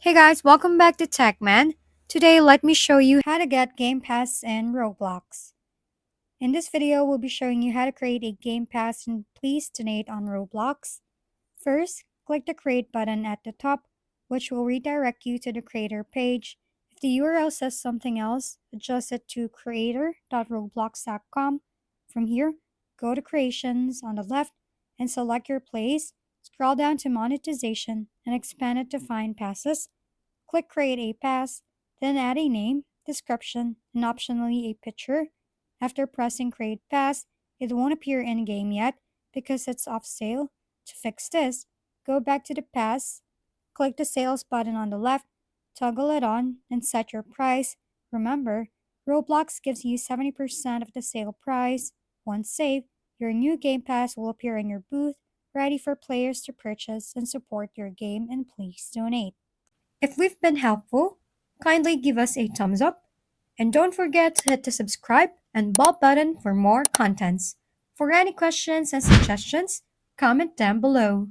Hey guys, welcome back to TechMan. Today, let me show you how to get Game Pass in Roblox. In this video, we'll be showing you how to create a Game Pass and please donate on Roblox. First, click the Create button at the top, which will redirect you to the Creator page. If the URL says something else, adjust it to creator.roblox.com. From here, go to Creations on the left and select your place. Scroll down to Monetization and expand it to Find Passes. Click Create a Pass, then add a name, description, and optionally a picture. After pressing Create Pass, it won't appear in game yet because it's off sale. To fix this, go back to the pass, click the sales button on the left, toggle it on, and set your price. Remember, Roblox gives you 70% of the sale price. Once saved, your new Game Pass will appear in your booth, ready for players to purchase and support your game, and please donate. If we've been helpful, kindly give us a thumbs up and don't forget to hit the subscribe and bell button for more contents. For any questions and suggestions, comment down below.